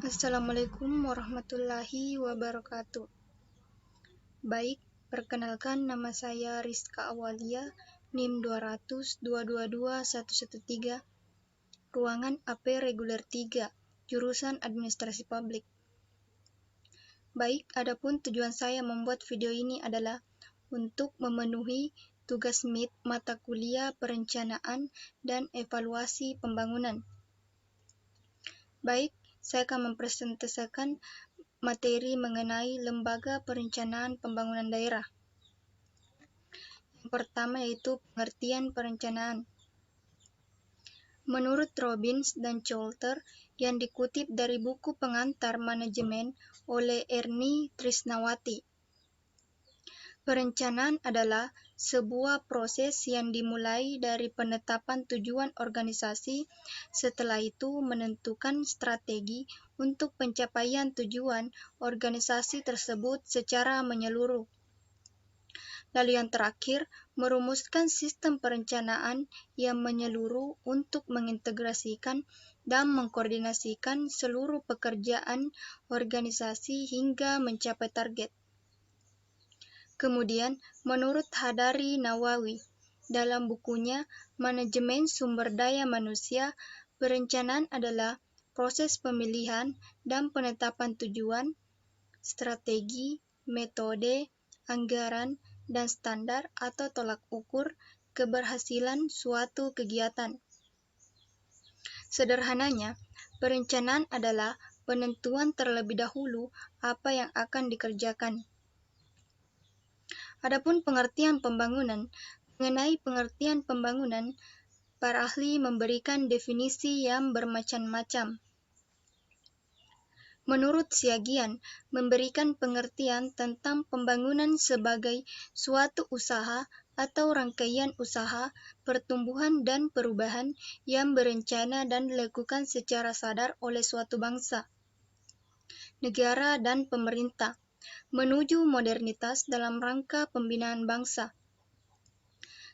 Assalamualaikum warahmatullahi wabarakatuh. Baik, perkenalkan nama saya Rizka Awalia, NIM 200222113, ruangan AP reguler 3, jurusan Administrasi Publik. Baik, adapun tujuan saya membuat video ini adalah untuk memenuhi tugas MIT mata kuliah perencanaan dan evaluasi pembangunan. Baik, saya akan mempresentasikan materi mengenai Lembaga Perencanaan Pembangunan Daerah. Yang pertama yaitu pengertian perencanaan. Menurut Robbins dan Coulter yang dikutip dari buku pengantar manajemen oleh Ernie Trisnawati, perencanaan adalah sebuah proses yang dimulai dari penetapan tujuan organisasi, setelah itu menentukan strategi untuk pencapaian tujuan organisasi tersebut secara menyeluruh. Lalu yang terakhir, merumuskan sistem perencanaan yang menyeluruh untuk mengintegrasikan dan mengkoordinasikan seluruh pekerjaan organisasi hingga mencapai target. Kemudian, menurut Hadari Nawawi, dalam bukunya Manajemen Sumber Daya Manusia, perencanaan adalah proses pemilihan dan penetapan tujuan, strategi, metode, anggaran, dan standar atau tolak ukur keberhasilan suatu kegiatan. Sederhananya, perencanaan adalah penentuan terlebih dahulu apa yang akan dikerjakan. Adapun pengertian pembangunan, mengenai pengertian pembangunan, para ahli memberikan definisi yang bermacam-macam. Menurut Siagian, memberikan pengertian tentang pembangunan sebagai suatu usaha atau rangkaian usaha, pertumbuhan dan perubahan yang berencana dan dilakukan secara sadar oleh suatu bangsa, negara dan pemerintah, menuju modernitas dalam rangka pembinaan bangsa.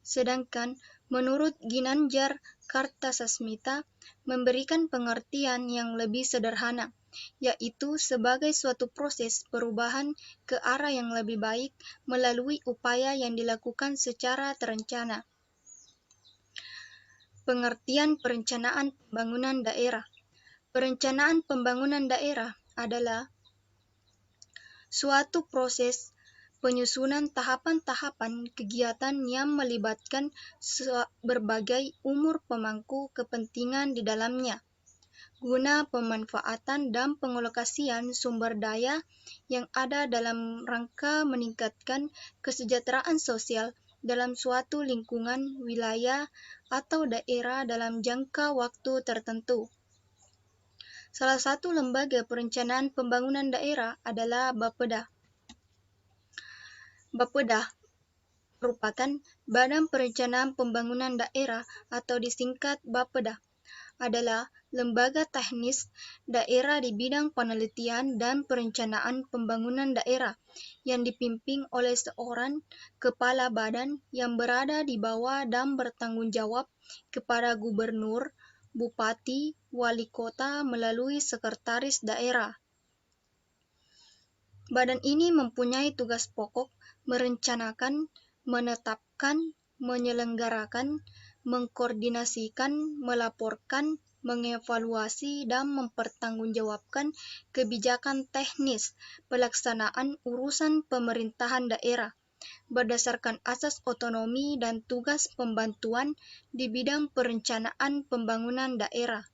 Sedangkan menurut Ginanjar Kartasasmita memberikan pengertian yang lebih sederhana, yaitu sebagai suatu proses perubahan ke arah yang lebih baik melalui upaya yang dilakukan secara terencana. Pengertian perencanaan pembangunan daerah. Perencanaan pembangunan daerah adalah suatu proses penyusunan tahapan-tahapan kegiatan yang melibatkan berbagai umur pemangku kepentingan di dalamnya, guna pemanfaatan dan pengalokasian sumber daya yang ada dalam rangka meningkatkan kesejahteraan sosial dalam suatu lingkungan, wilayah, atau daerah dalam jangka waktu tertentu. Salah satu lembaga perencanaan pembangunan daerah adalah Bapeda. Bapeda merupakan Badan Perencanaan Pembangunan Daerah atau disingkat Bapeda, adalah lembaga teknis daerah di bidang penelitian dan perencanaan pembangunan daerah yang dipimpin oleh seorang kepala badan yang berada di bawah dan bertanggung jawab kepada gubernur, bupati, wali kota melalui sekretaris daerah. Badan ini mempunyai tugas pokok merencanakan, menetapkan, menyelenggarakan, mengkoordinasikan, melaporkan, mengevaluasi, dan mempertanggungjawabkan kebijakan teknis pelaksanaan urusan pemerintahan daerah berdasarkan asas otonomi dan tugas pembantuan di bidang perencanaan pembangunan daerah.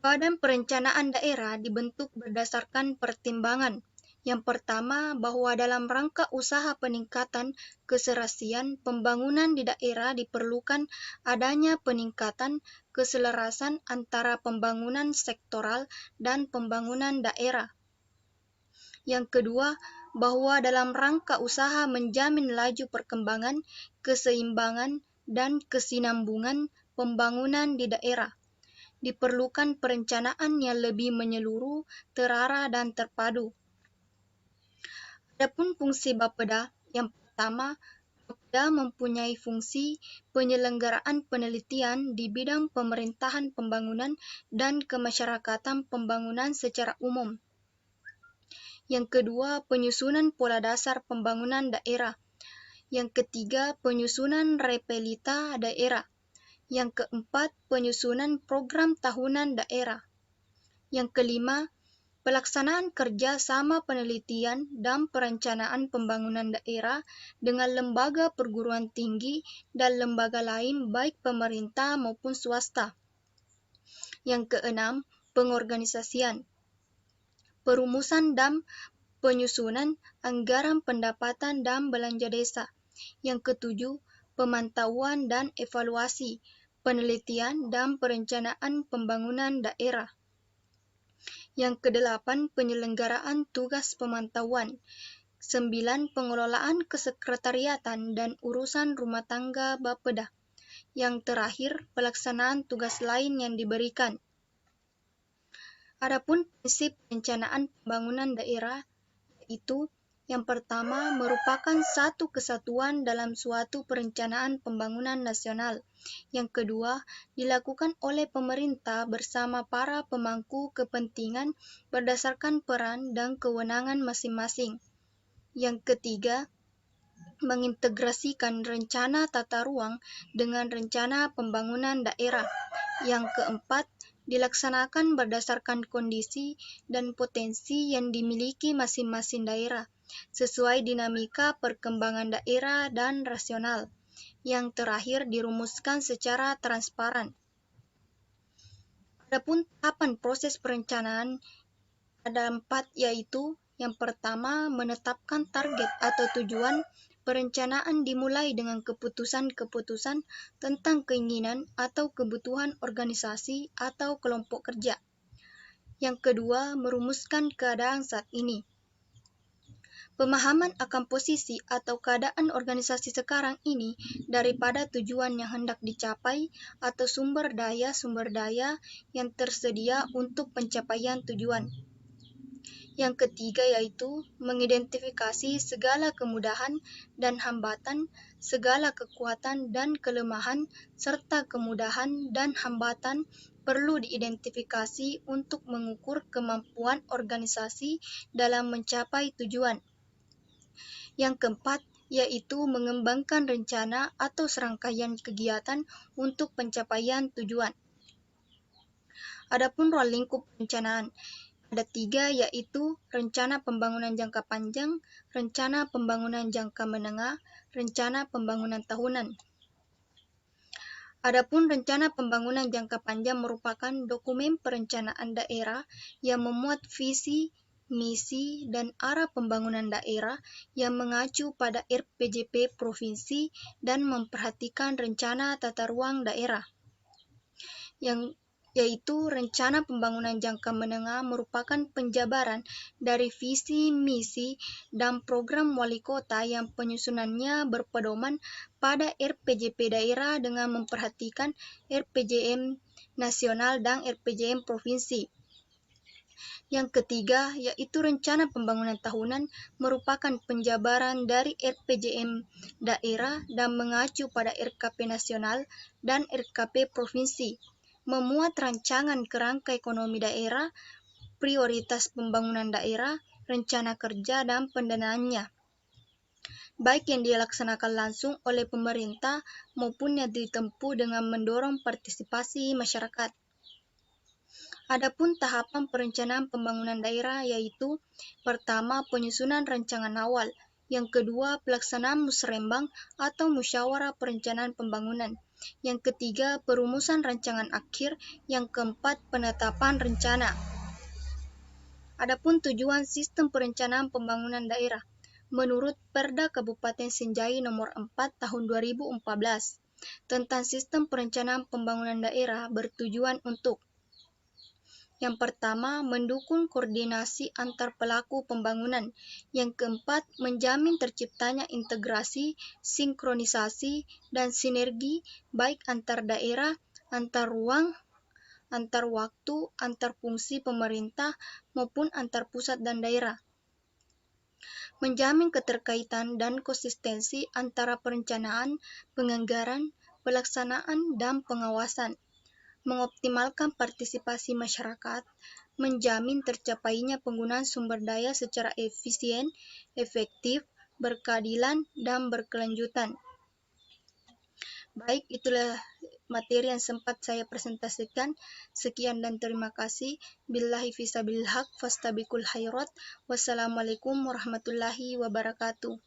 Badan Perencanaan Daerah dibentuk berdasarkan pertimbangan. Yang pertama, bahwa dalam rangka usaha peningkatan keserasian pembangunan di daerah diperlukan adanya peningkatan keselarasan antara pembangunan sektoral dan pembangunan daerah. Yang kedua, bahwa dalam rangka usaha menjamin laju perkembangan, keseimbangan, dan kesinambungan pembangunan di daerah, diperlukan perencanaan yang lebih menyeluruh, terarah, dan terpadu. Adapun fungsi Bapeda, yang pertama, Ia mempunyai fungsi penyelenggaraan penelitian di bidang pemerintahan pembangunan dan kemasyarakatan pembangunan secara umum. Yang kedua, penyusunan pola dasar pembangunan daerah. Yang ketiga, penyusunan repelita daerah. Yang keempat, penyusunan program tahunan daerah. Yang kelima, pelaksanaan kerja sama penelitian dan perencanaan pembangunan daerah dengan lembaga perguruan tinggi dan lembaga lain baik pemerintah maupun swasta. Yang keenam, pengorganisasian, perumusan dan penyusunan anggaran pendapatan dan belanja desa. Yang ketujuh, pemantauan dan evaluasi, penelitian dan perencanaan pembangunan daerah. Yang kedelapan, penyelenggaraan tugas pemantauan. 9, pengelolaan kesekretariatan dan urusan rumah tangga Bapeda. Yang terakhir, pelaksanaan tugas lain yang diberikan. Adapun prinsip perencanaan pembangunan daerah, yaitu yang pertama, merupakan satu kesatuan dalam suatu perencanaan pembangunan nasional. Yang kedua, dilakukan oleh pemerintah bersama para pemangku kepentingan berdasarkan peran dan kewenangan masing-masing. Yang ketiga, mengintegrasikan rencana tata ruang dengan rencana pembangunan daerah. Yang keempat, dilaksanakan berdasarkan kondisi dan potensi yang dimiliki masing-masing daerah, sesuai dinamika perkembangan daerah dan rasional. Yang terakhir, dirumuskan secara transparan. Adapun tahapan proses perencanaan ada 4, yaitu yang pertama, menetapkan target atau tujuan. Perencanaan dimulai dengan keputusan-keputusan tentang keinginan atau kebutuhan organisasi atau kelompok kerja. Yang kedua, merumuskan keadaan saat ini. Pemahaman akan posisi atau keadaan organisasi sekarang ini daripada tujuan yang hendak dicapai atau sumber daya yang tersedia untuk pencapaian tujuan. Yang ketiga yaitu mengidentifikasi segala kemudahan dan hambatan, segala kekuatan dan kelemahan, serta kemudahan dan hambatan perlu diidentifikasi untuk mengukur kemampuan organisasi dalam mencapai tujuan. Yang keempat yaitu mengembangkan rencana atau serangkaian kegiatan untuk pencapaian tujuan. Adapun ruang lingkup perencanaan, ada 3, yaitu rencana pembangunan jangka panjang, rencana pembangunan jangka menengah, rencana pembangunan tahunan. Adapun rencana pembangunan jangka panjang merupakan dokumen perencanaan daerah yang memuat visi, misi, dan arah pembangunan daerah yang mengacu pada RPJP provinsi dan memperhatikan rencana tata ruang daerah. Yaitu rencana pembangunan jangka menengah merupakan penjabaran dari visi, misi, dan program wali kota yang penyusunannya berpedoman pada RPJP daerah dengan memperhatikan RPJM nasional dan RPJM provinsi. Yang ketiga, yaitu rencana pembangunan tahunan merupakan penjabaran dari RPJM daerah dan mengacu pada RKP nasional dan RKP provinsi. Memuat rancangan kerangka ekonomi daerah, prioritas pembangunan daerah, rencana kerja, dan pendanaannya, baik yang dilaksanakan langsung oleh pemerintah maupun yang ditempuh dengan mendorong partisipasi masyarakat. Adapun tahapan perencanaan pembangunan daerah yaitu pertama, penyusunan rancangan awal, yang kedua, pelaksanaan musrembang atau musyawarah perencanaan pembangunan, yang ketiga, perumusan rancangan akhir, yang keempat, penetapan rencana. Adapun tujuan sistem perencanaan pembangunan daerah, menurut Perda Kabupaten Sinjai nomor 4 tahun 2014 tentang sistem perencanaan pembangunan daerah bertujuan untuk yang pertama, mendukung koordinasi antar pelaku pembangunan. Yang keempat, menjamin terciptanya integrasi, sinkronisasi, dan sinergi baik antar daerah, antar ruang, antar waktu, antar fungsi pemerintah, maupun antar pusat dan daerah. menjamin keterkaitan dan konsistensi antara perencanaan, penganggaran, pelaksanaan, dan pengawasan, mengoptimalkan partisipasi masyarakat, menjamin tercapainya penggunaan sumber daya secara efisien, efektif, berkeadilan, dan berkelanjutan. Baik, itulah materi yang sempat saya presentasikan. Sekian dan terima kasih. Billahi fisabilil haq, fastabiqul khairat. Wassalamualaikum warahmatullahi wabarakatuh.